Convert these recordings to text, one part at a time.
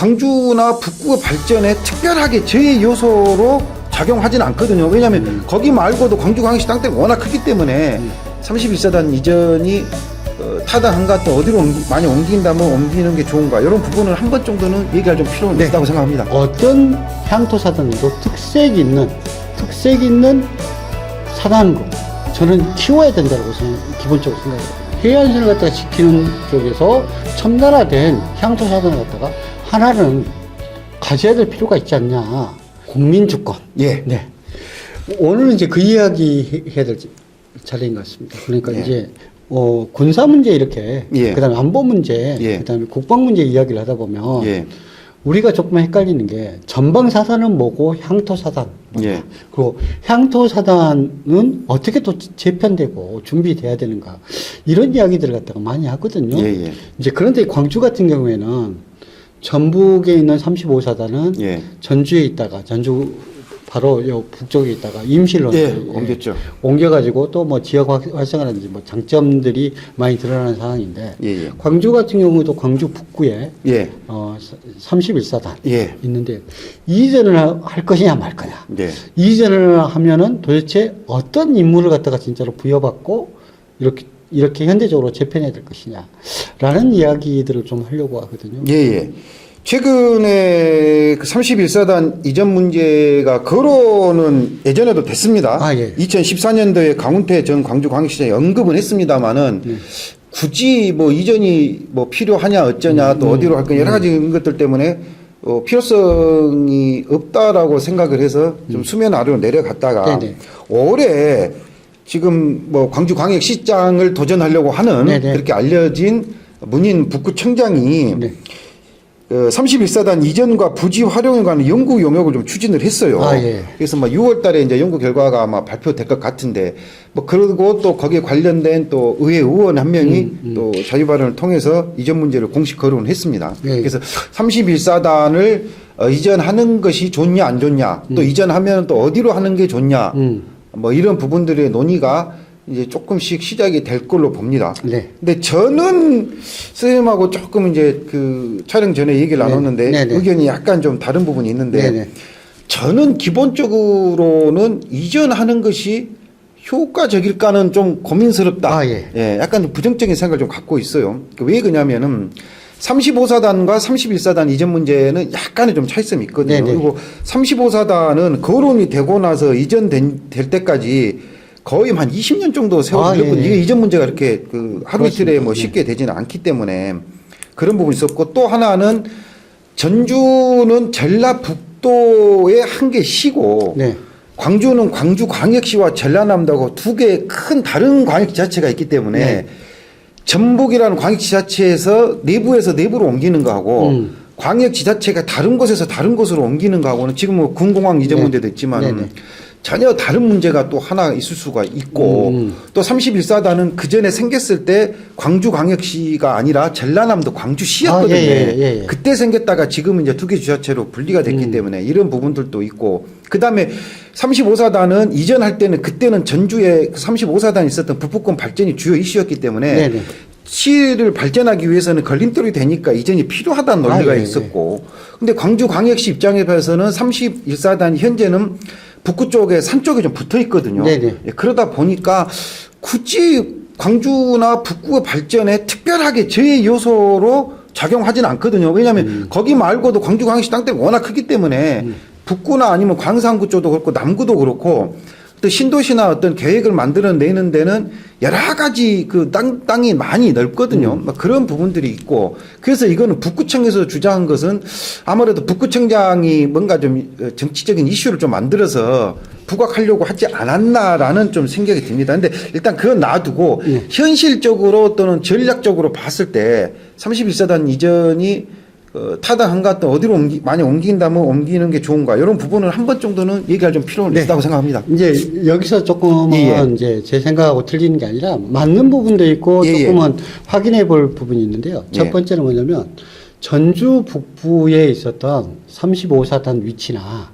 광주나 북구 발전에 특별하게 제외 요소로 작용하지는 않거든요. 왜냐하면 거기 말고도 광주광역시 땅덩이 워낙 크기 때문에 31사단 이전이 타당 한가 또 어디로 많이 옮긴다면 옮기는 게 좋은가, 이런 부분을 한 번 정도는 얘기할 좀 필요는 네. 있다고 생각합니다. 어떤 향토사단도 특색 있는 사단으로 저는 키워야 된다고 기본적으로 생각해요. 해안선을 갖다가 지키는 쪽에서 첨단화된 향토사단을 갖다가 하나는 가져야 될 필요가 있지 않냐. 국민주권. 예. 네. 오늘은 이제 그 이야기 해야 될 자리인 것 같습니다. 그러니까 예. 이제 군사 문제 이렇게, 예. 그다음에 안보 문제, 예. 그다음에 국방 문제 이야기를 하다 보면 예. 우리가 조금 헷갈리는 게 전방사단은 뭐고 향토사단. 예. 그리고 향토사단은 어떻게 또 재편되고 준비돼야 되는가. 이런 이야기들을 갖다가 많이 하거든요. 예. 예. 이제 그런데 광주 같은 경우에는 전북에 있는 35사단은 예. 전주에 있다가 전주 바로 요 북쪽에 있다가 임실로 예. 옮겼죠. 옮겨가지고 또 뭐 지역 활성화라든지 뭐 장점들이 많이 드러나는 상황인데 예. 예. 광주 같은 경우도 광주 북구에 예. 31사단 예. 있는데 이전을 할 것이냐 말 거냐. 예. 이전을 하면은 도대체 어떤 임무를 갖다가 진짜로 부여받고 이렇게 현대적으로 재편해야 될 것이냐라는 이야기들을 좀 하려고 하거든요. 예, 예. 최근에 그 31사단 이전 문제가 거론은 예전에도 됐습니다. 아, 예. 2014년도에 강훈태 전 광주광역시장이 언급은 했습니다만은 굳이 뭐 이전이 뭐 필요하냐 어쩌냐 또 어디로 할 거냐 여러 가지 것들 때문에 필요성이 없다라고 생각을 해서 좀 수면 아래로 내려갔다가 네네. 올해 지금 뭐 광주광역시장을 도전하려고 하는 네네. 그렇게 알려진 문인 북구청장이 네. 31사단 이전과 부지 활용에 관한 연구 용역을 좀 추진을 했어요. 아, 예. 그래서 뭐 6월 달에 이제 연구 결과가 아마 발표될 것 같은데, 뭐 그러고 또 거기에 관련된 또 의회 의원 한 명이 또 자유 발언을 통해서 이전 문제를 공식 거론을 했습니다. 예. 그래서 31사단을 이전하는 것이 좋냐 안 좋냐, 또 이전하면 또 어디로 하는 게 좋냐, 뭐 이런 부분들의 논의가 이제 조금씩 시작이 될 걸로 봅니다. 네. 근데 저는 선생님하고 조금 이제 그 촬영 전에 얘기를 네. 나눴는데 네네. 의견이 약간 좀 다른 부분이 있는데 네네. 저는 기본적으로는 이전하는 것이 효과적일까는 좀 고민스럽다. 아, 예. 약간 부정적인 생각을 좀 갖고 있어요. 왜 그러냐면은 35사단과 31사단 이전 문제는 약간의 좀 차이점이 있거든요. 네네. 그리고 35사단은 거론이 되고 나서 될 때까지 거의 한 20년 정도 세월이 걸렸거든요. 예. 이게 이전 문제가 이렇게 그 하루 이틀에 뭐 네. 쉽게 되지는 않기 때문에 그런 부분이 있었고, 또 하나는 전주는 전라북도의 한 개 시고 네. 광주는 광주광역시와 전라남도하고 두 개의 큰 다른 광역지자체가 있기 때문에 네. 전북이라는 광역지자체에서 내부에서 내부로 옮기는 거하고 광역지자체가 다른 곳에서 다른 곳으로 옮기는 거하고는 지금 뭐 군공항 이전 네. 문제도 있지만 네네. 전혀 다른 문제가 또 하나 있을 수가 있고 또 31사단은 그 전에 생겼을 때 광주광역시가 아니라 전라남도 광주시였거든요. 아, 예. 그때 생겼다가 지금은 이제 두 개 지자체로 분리가 됐기 때문에 이런 부분들도 있고, 그 다음에 35사단은 이전할 때는 그때는 전주에 35사단이 있었던 북부권 발전이 주요 이슈였기 때문에 네네. 시를 발전하기 위해서는 걸림돌이 되니까 이전이 필요하다는 논리가 아, 예. 있었고, 근데 광주광역시 입장에서는 31사단이 현재는 북구 쪽에 산 쪽에 좀 붙어 있거든요. 네네. 그러다 보니까 굳이 광주나 북구의 발전에 특별하게 제외 요소로 작용하지는 않거든요. 왜냐하면 거기 말고도 광주광역시 땅덩이 워낙 크기 때문에 북구나 아니면 광산구 쪽도 그렇고 남구도 그렇고 또 신도시나 어떤 계획을 만들어내는 데는 여러 가지 그 땅이 많이 넓거든요. 막 그런 부분들이 있고, 그래서 이거는 북구청에서 주장한 것은 아무래도 북구청장이 뭔가 좀 정치적인 이슈를 좀 만들어서 부각하려고 하지 않았나라는 좀 생각이 듭니다. 근데 일단 그건 놔두고 현실적으로 또는 전략적으로 봤을 때 31사단 이전이 타당 한가 또 어디로 많이 옮긴다면 옮기는 게 좋은가, 이런 부분을 한 번 정도는 얘기할 좀 필요는 네. 있다고 생각합니다. 이제 여기서 조금은 예. 이제 제 생각하고 틀리는 게 아니라 맞는 부분도 있고 예. 조금은 확인해 볼 부분이 있는데요. 첫 예. 번째는 뭐냐면 전주 북부에 있었던 35사단 위치나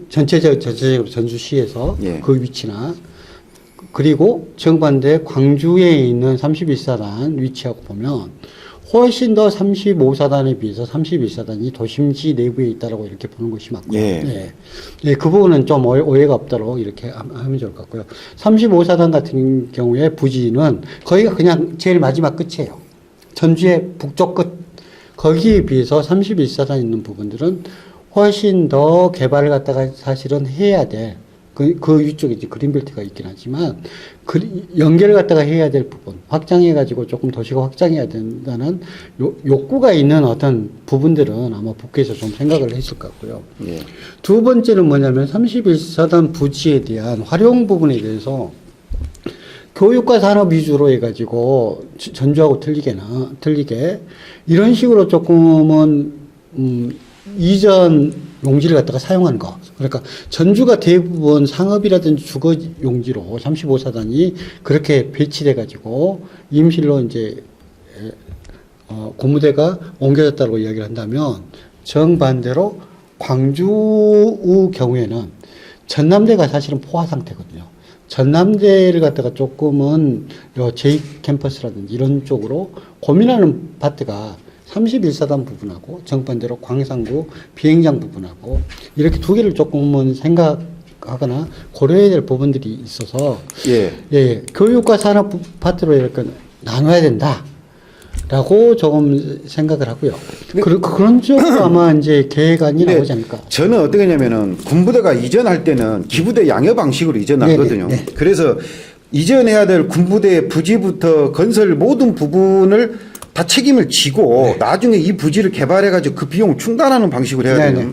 전체적으로 전주시에서 예. 그 위치나 그리고 정반대 광주에 있는 31사단 위치하고 보면 훨씬 더 35사단에 비해서 31사단이 도심지 내부에 있다라고 이렇게 보는 것이 맞고요. 예. 예, 그 부분은 좀 오해가 없도록 이렇게 하면 좋을 것 같고요. 35사단 같은 경우에 부지는 거기가 그냥 제일 마지막 끝이에요. 전주의 북쪽 끝. 거기에 비해서 31사단 있는 부분들은 훨씬 더 개발을 갖다가 사실은 해야 돼. 그 위쪽에 이제 그린벨트가 있긴 하지만, 연결을 갖다가 해야 될 부분, 확장해가지고 조금 도시가 확장해야 된다는 욕구가 있는 어떤 부분들은 아마 북에서 좀 생각을 했을 것 같고요. 예. 두 번째는 뭐냐면 31사단 부지에 대한 활용 부분에 대해서 교육과 산업 위주로 해가지고 전주하고 틀리게 이런 식으로 조금은, 이전 용지를 갖다가 사용하는 거. 그러니까 전주가 대부분 상업이라든지 주거 용지로 35사단이 그렇게 배치돼 가지고 임실로 이제 고무대가 옮겨졌다고 이야기를 한다면, 정반대로 광주의 경우에는 전남대가 사실은 포화 상태거든요. 전남대를 갖다가 조금은 요 제2캠퍼스라든지 이런 쪽으로 고민하는 파트가 31사단 부분하고 정반대로 광산구 비행장 부분하고 이렇게 두 개를 조금은 생각하거나 고려해야 될 부분들이 있어서 예, 교육과 산업 파트로 이렇게 나눠야 된다라고 조금 생각을 하고요. 그런 쪽으로 아마 이제 계획안이 나오지 않을까. 저는 어떻게 했냐면은 군부대가 이전할 때는 기부대 양여 방식으로 이전하거든요. 네네. 그래서 이전해야 될 군부대 부지부터 건설 모든 부분을 다 책임을 지고 나중에 이 부지를 개발해가지고 그 비용을 충당하는 방식으로 해야 돼요.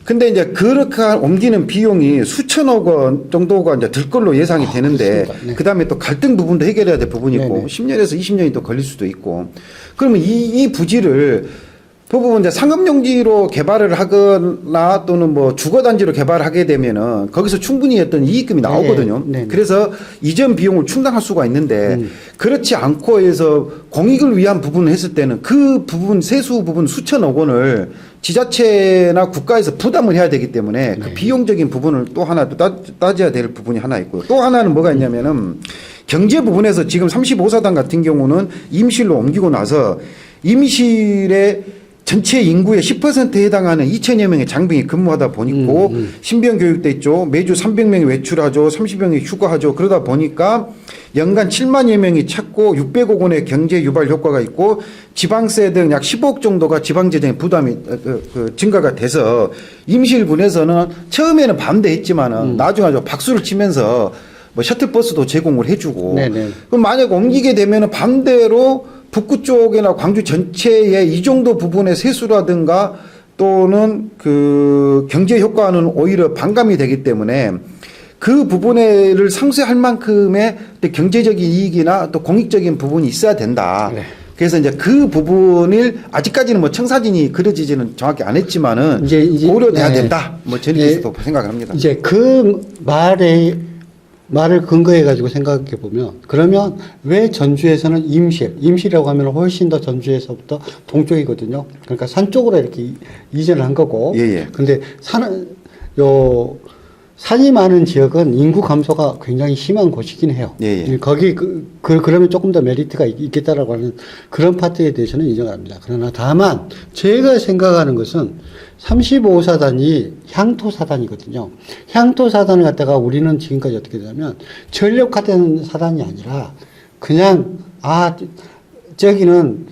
근데 이제 그렇게 옮기는 비용이 수천억 원 정도가 이제 들 걸로 예상이 되는데, 그 다음에 또 갈등 부분도 해결해야 될 부분이 있고, 10년에서 20년이 또 걸릴 수도 있고, 그러면 이 부지를 대부분 이제 상업용지로 개발을 하거나 또는 뭐 주거단지로 개발하게 되면은 거기서 충분히 어떤 이익금이 나오거든요. 그래서 이전 비용을 충당할 수가 있는데, 그렇지 않고 해서 공익을 위한 부분을 했을 때는 그 부분, 세수 부분 수천억 원을 지자체나 국가에서 부담을 해야 되기 때문에 그 비용적인 부분을 또 하나 또 따져야 될 부분이 하나 있고요. 또 하나는 뭐가 있냐면은 경제 부분에서 지금 35사단 같은 경우는 임실로 옮기고 나서 임실의 전체 인구의 10%에 해당하는 2천여 명의 장병이 근무하다 보니까 신병 교육돼 있죠. 매주 300명이 외출하죠. 30명이 휴가하죠. 그러다 보니까 연간 7만여 명이 찾고 600억 원의 경제 유발 효과가 있고, 지방세 등 약 15억 정도가 지방재정의 부담이 증가가 돼서 임실군에서는 처음에는 반대했지만은 나중에 아주 박수를 치면서 뭐 셔틀버스도 제공을 해주고, 그럼 만약 옮기게 되면은 반대로 북구 쪽이나 광주 전체의 이 정도 부분의 세수라든가 또는 그 경제 효과는 오히려 반감이 되기 때문에 그 부분을 상쇄할 만큼의 경제적인 이익이나 또 공익적인 부분이 있어야 된다. 그래서 이제 그 부분을 아직까지는 뭐 청사진이 그려지지는 정확히 안 했지만은 이제 고려돼야 된다. 뭐 저는 그래서 생각을 합니다. 이제 그 말을 근거해 가지고 생각해 보면, 그러면 왜 전주에서는 임실이라고 하면 훨씬 더 전주에서부터 동쪽이거든요. 그러니까 산 쪽으로 이렇게 이전을 한 거고. 근데 산이 많은 지역은 인구 감소가 굉장히 심한 곳이긴 해요. 거기 그러면 조금 더 메리트가 있겠다라고 하는 그런 파트에 대해서는 인정을 합니다. 그러나 다만 제가 생각하는 것은 35사단이 향토사단이거든요. 향토사단을 갖다가 우리는 지금까지 어떻게 되냐면 전력화된 사단이 아니라 그냥 저기는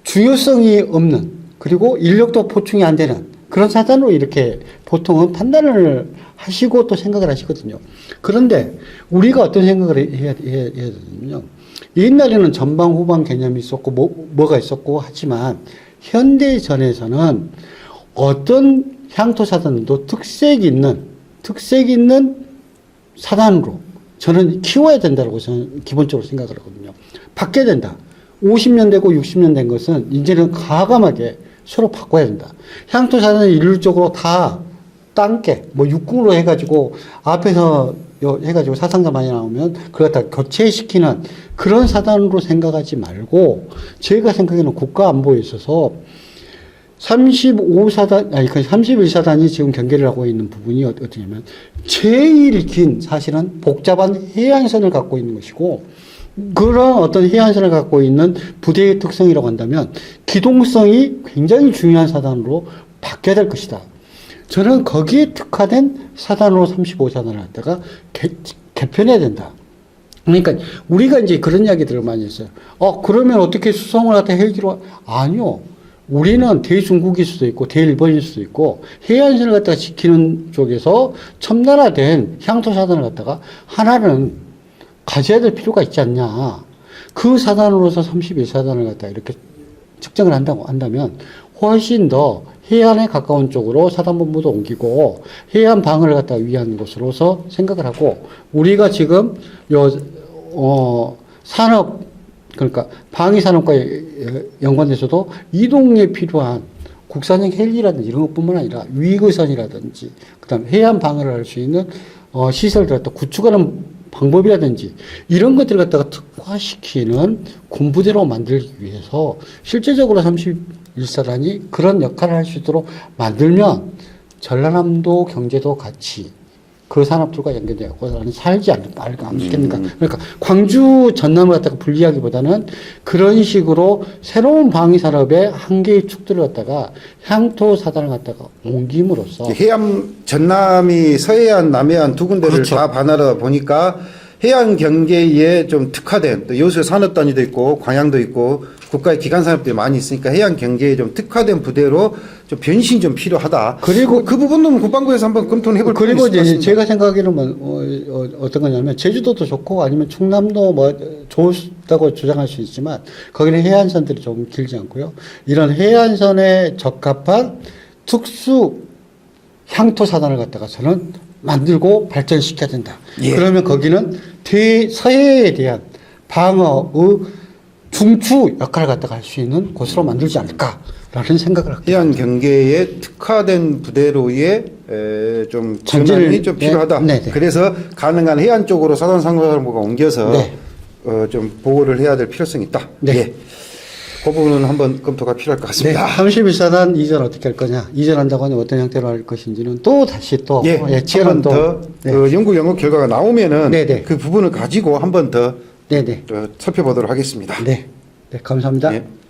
주요성이 없는, 그리고 인력도 보충이 안 되는 그런 사단으로 이렇게 보통은 판단을 하시고 또 생각을 하시거든요. 그런데 우리가 어떤 생각을 해야 되냐면요. 옛날에는 전방 후방 개념이 있었고 뭐가 있었고 하지만 현대전에서는 어떤 향토사단도 특색 있는 사단으로 저는 키워야 된다고 저는 기본적으로 생각을 하거든요. 바뀌어야 된다. 50년 되고 60년 된 것은 이제는 과감하게 서로 바꿔야 된다. 향토사단을 일률적으로 다 땅게 뭐 육군으로 해가지고 앞에서 해가지고 사상자 많이 나오면 그걸 다 교체시키는 그런 사단으로 생각하지 말고, 제가 생각에는 국가 안보에 있어서 31사단이 지금 경계를 하고 있는 부분이 어떠냐면 제일 긴 사실은 복잡한 해안선을 갖고 있는 것이고, 그런 어떤 해안선을 갖고 있는 부대의 특성이라고 한다면 기동성이 굉장히 중요한 사단으로 바뀌어야 될 것이다. 저는 거기에 특화된 사단으로 35사단을 갖다가 개편해야 된다. 그러니까 우리가 이제 그런 이야기들을 많이 했어요. 그러면 어떻게 수송을 갖다 헬기로 아니요. 우리는 대중국일 수도 있고 대일본일 수도 있고 해안선을 갖다가 지키는 쪽에서 첨단화된 향토사단을 갖다가 하나는 가져야 될 필요가 있지 않냐. 그 사단으로서 31사단을 갖다가 이렇게 측정을 한다면 훨씬 더 해안에 가까운 쪽으로 사단본부도 옮기고 해안 방어를 갖다가 위한 곳으로서 생각을 하고 우리가 지금 산업 그러니까 방위산업과 연관돼서도 이동에 필요한 국산형 헬기라든지 이런 것뿐만 아니라 위거선이라든지 그다음 해안 방어를 할 수 있는 시설들 갖다 구축하는 방법이라든지 이런 것들을 갖다가 특화시키는 군부대로 만들기 위해서 실제적으로 31사단이 그런 역할을 할 수 있도록 만들면 전라남도 경제도 같이 그 산업들과 연계되고 살지 않겠는가. 그러니까 광주 전남을 갖다가 분리하기보다는 그런 식으로 새로운 방위산업의 한 개의 축들을 갖다가 향토사단을 갖다가 옮김으로써 해안 전남이 서해안, 남해안 두 군데를 그렇죠. 다 반하다 보니까 해안 경계에 좀 특화된 또 여수 산업단위도 있고 광양도 있고 국가의 기간 산업들이 많이 있으니까 해안 경계에 좀 특화된 부대로 좀 변신이 좀 필요하다. 그리고 그 부분은 국방부에서 한번 검토를 해볼 필요가 그리고 있을 것 이제 같습니다. 제가 생각하기로는 어떤 거냐면 제주도도 좋고 아니면 충남도 뭐 좋다고 주장할 수 있지만 거기는 해안선들이 좀 길지 않고요. 이런 해안선에 적합한 특수 향토사단을 갖다가 저는 만들고 발전시켜야 된다. 예. 그러면 거기는 서해에 대한 방어의 중추 역할을 갖다가 할 수 있는 곳으로 만들지 않을까라는 생각을 합니다. 해안 경계에 특화된 부대로의 좀 전환이 좀 필요하다. 네, 네. 그래서 가능한 해안 쪽으로 사단 상무사령부가 옮겨서 네. 좀 보호를 해야 될 필요성이 있다. 네. 예. 그 부분은 한번 검토가 필요할 것 네, 같습니다. 31사단 이전 어떻게 할 거냐, 이전한다고 하면 어떤 형태로 할 것인지는 또 다시 또 한번 더 네. 그 연구 결과가 나오면은 네, 네. 그 부분을 가지고 한번 더 네네 살펴보도록 하겠습니다. 네, 네 감사합니다. 예.